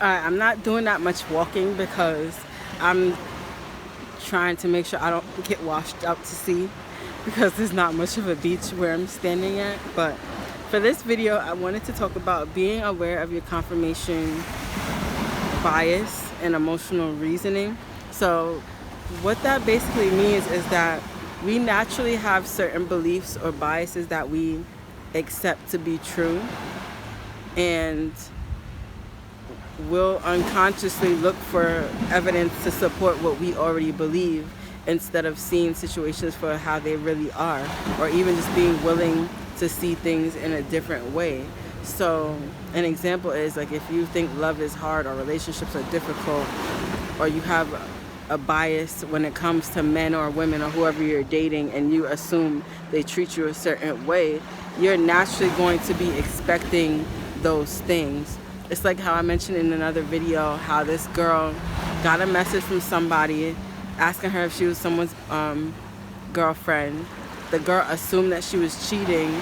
I'm not doing that much walking because I'm trying to make sure I don't get washed out to sea because there's not much of a beach where I'm standing at. But for this video, I wanted to talk about being aware of your confirmation bias and emotional reasoning. So what that basically means is that we naturally have certain beliefs or biases that we accept to be true, and we'll unconsciously look for evidence to support what we already believe instead of seeing situations for how they really are, or even just being willing to see things in a different way. So an example is like if you think love is hard or relationships are difficult, or you have a bias when it comes to men or women or whoever you're dating, and you assume they treat you a certain way, you're naturally going to be expecting those things. It's like how I mentioned in another video how this girl got a message from somebody asking her if she was someone's girlfriend. The girl assumed that she was cheating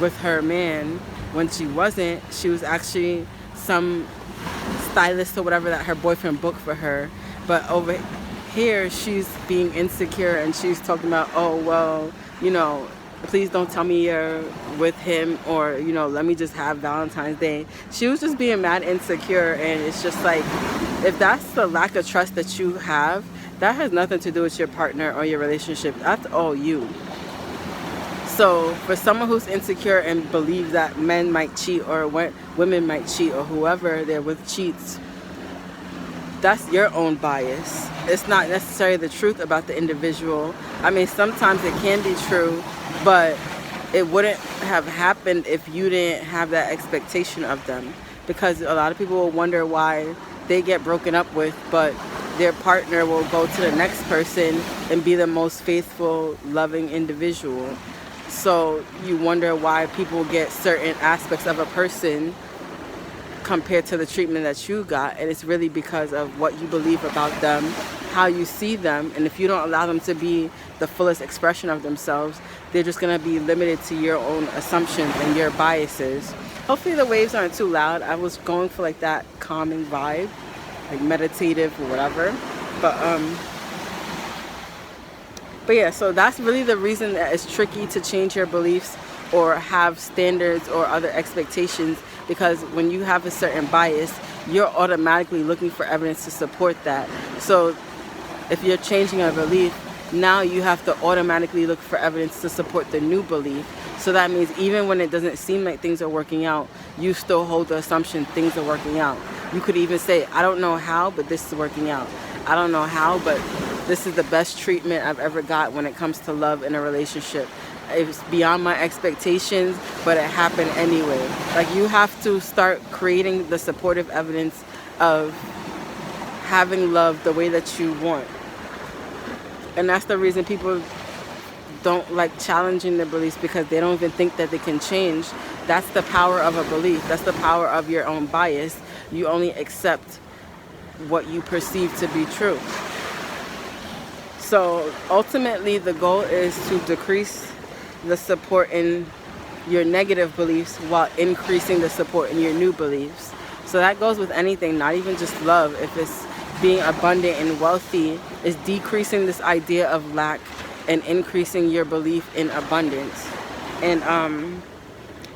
with her man when she wasn't. She was actually some stylist or whatever that her boyfriend booked for her. But over here, she's being insecure and she's talking about, oh, well, please don't tell me you're with him, or, let me just have Valentine's Day. She was just being mad insecure, and it's just like, if that's the lack of trust that you have, that has nothing to do with your partner or your relationship. That's all you. So for someone who's insecure and believes that men might cheat or women might cheat or whoever they're with cheats, that's your own bias. It's not necessarily the truth about the individual. I mean, sometimes it can be true, but it wouldn't have happened if you didn't have that expectation of them. Because a lot of people will wonder why they get broken up with, but their partner will go to the next person and be the most faithful, loving individual. So you wonder why people get certain aspects of a person compared to the treatment that you got, and it's really because of what you believe about them, how you see them, and if you don't allow them to be the fullest expression of themselves, they're just going to be limited to your own assumptions and your biases. Hopefully the waves aren't too loud. I was going for like that calming vibe, like meditative or whatever, but yeah, so that's really the reason that it's tricky to change your beliefs or have standards or other expectations, because when you have a certain bias, you're automatically looking for evidence to support that. So if you're changing a belief, now you have to automatically look for evidence to support the new belief. So that means even when it doesn't seem like things are working out, you still hold the assumption things are working out. You could even say, I don't know how, but this is working out. I don't know how, but this is the best treatment I've ever got when it comes to love in a relationship. It's beyond my expectations, but it happened anyway. Like, you have to start creating the supportive evidence of having love the way that you want. And that's the reason people don't like challenging their beliefs, because they don't even think that they can change. That's the power of a belief. That's the power of your own bias. You only accept what you perceive to be true. So ultimately the goal is to decrease the support in your negative beliefs while increasing the support in your new beliefs. So that goes with anything, not even just love. If it's being abundant and wealthy, is decreasing this idea of lack and increasing your belief in abundance. And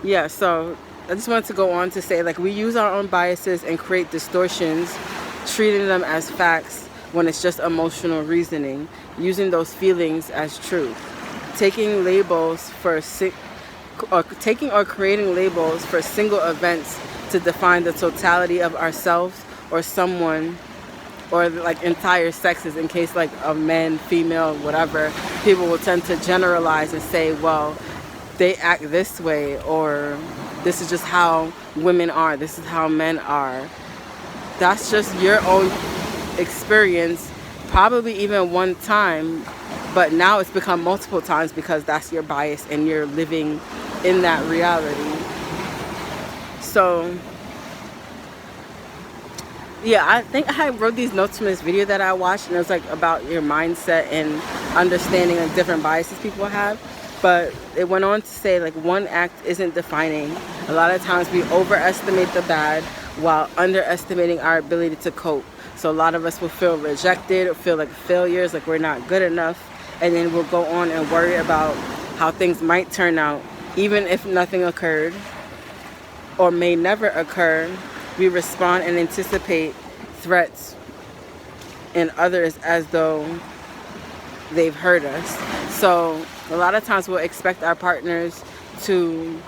yeah, so I just wanted to go on to say, like, we use our own biases and create distortions, treating them as facts when it's just emotional reasoning, using those feelings as truth. Taking or creating labels for single events to define the totality of ourselves or someone, or like entire sexes, in case like a man, female, whatever, people will tend to generalize and say, well, they act this way, or this is just how women are, this is how men are. That's just your own experience, probably even one time, but now it's become multiple times because that's your bias and you're living in that reality. So yeah, I think I wrote these notes from this video that I watched, and it was like about your mindset and understanding like different biases people have. But it went on to say, like, one act isn't defining. A lot of times we overestimate the bad while underestimating our ability to cope. So a lot of us will feel rejected or feel like failures, like we're not good enough, and then we'll go on and worry about how things might turn out, even if nothing occurred or may never occur. We respond and anticipate threats in others as though they've hurt us. So a lot of times we'll expect our partners to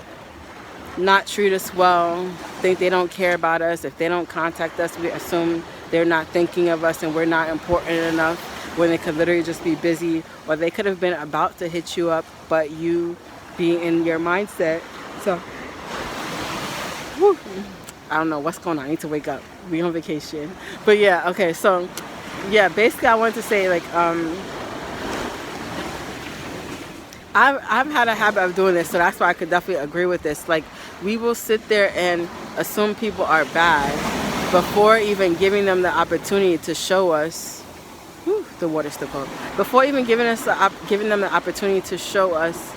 not treat us well, think they don't care about us. If they don't contact us, we assume they're not thinking of us and we're not important enough, when they could literally just be busy, or they could have been about to hit you up, but you being in your mindset. So, whew, I don't know what's going on. I need to wake up. We on vacation. But yeah, okay, so yeah, basically I wanted to say, like, I've had a habit of doing this, so that's why I could definitely agree with this. Like, we will sit there and assume people are bad before even giving them the opportunity to show us. Whew, the water's still cold. Before even giving them the opportunity to show us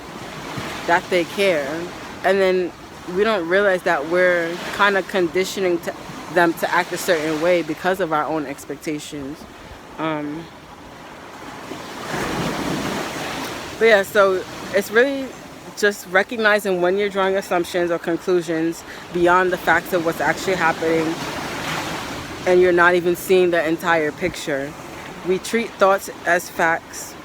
that they care, and then we don't realize that we're kind of conditioning them to act a certain way because of our own expectations. But yeah, so it's really just recognizing when you're drawing assumptions or conclusions beyond the facts of what's actually happening, and you're not even seeing the entire picture. We treat thoughts as facts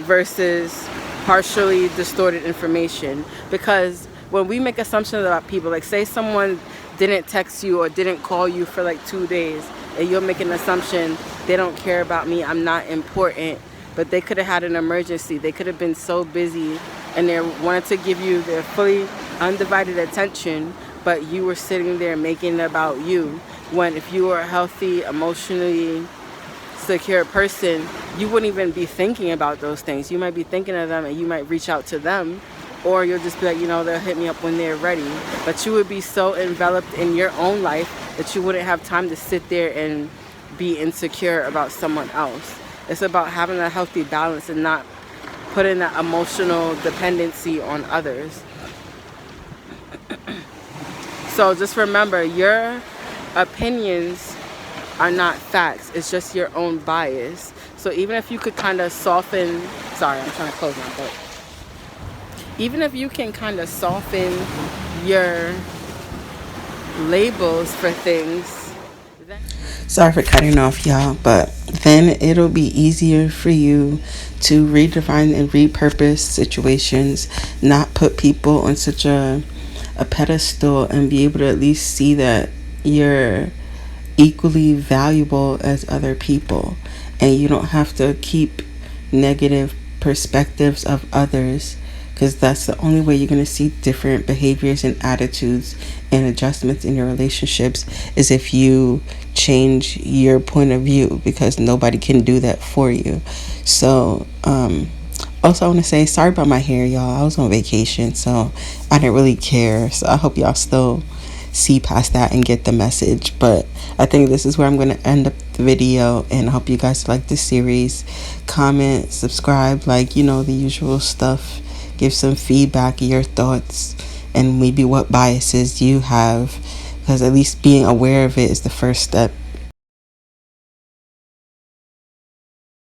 versus partially distorted information, because when we make assumptions about people, like say someone didn't text you or didn't call you for like 2 days, and you'll make an assumption, they don't care about me, I'm not important. But they could have had an emergency. They could have been so busy and they wanted to give you their fully undivided attention, but you were sitting there making it about you. When if you were a healthy, emotionally secure person, you wouldn't even be thinking about those things. You might be thinking of them and you might reach out to them, or you'll just be like, they'll hit me up when they're ready. But you would be so enveloped in your own life that you wouldn't have time to sit there and be insecure about someone else. It's about having a healthy balance and not putting that emotional dependency on others. So just remember, your opinions are not facts. It's just your own bias. So even if you could kind of soften, sorry, I'm trying to close my book. Even if you can kind of soften your labels for things. Sorry for cutting off, y'all, but then it'll be easier for you to redefine and repurpose situations, not put people on such a pedestal, and be able to at least see that you're equally valuable as other people, and you don't have to keep negative perspectives of others, because that's the only way you're going to see different behaviors and attitudes and adjustments in your relationships, is if you change your point of view, because nobody can do that for you. So also I want to say sorry about my hair, y'all. I was on vacation, so I didn't really care. So I hope y'all still see past that and get the message. But I think this is where I'm going to end up the video, and I hope you guys like this series. Comment, subscribe, the usual stuff. Give some feedback, your thoughts, and maybe what biases you have, because at least being aware of it is the first step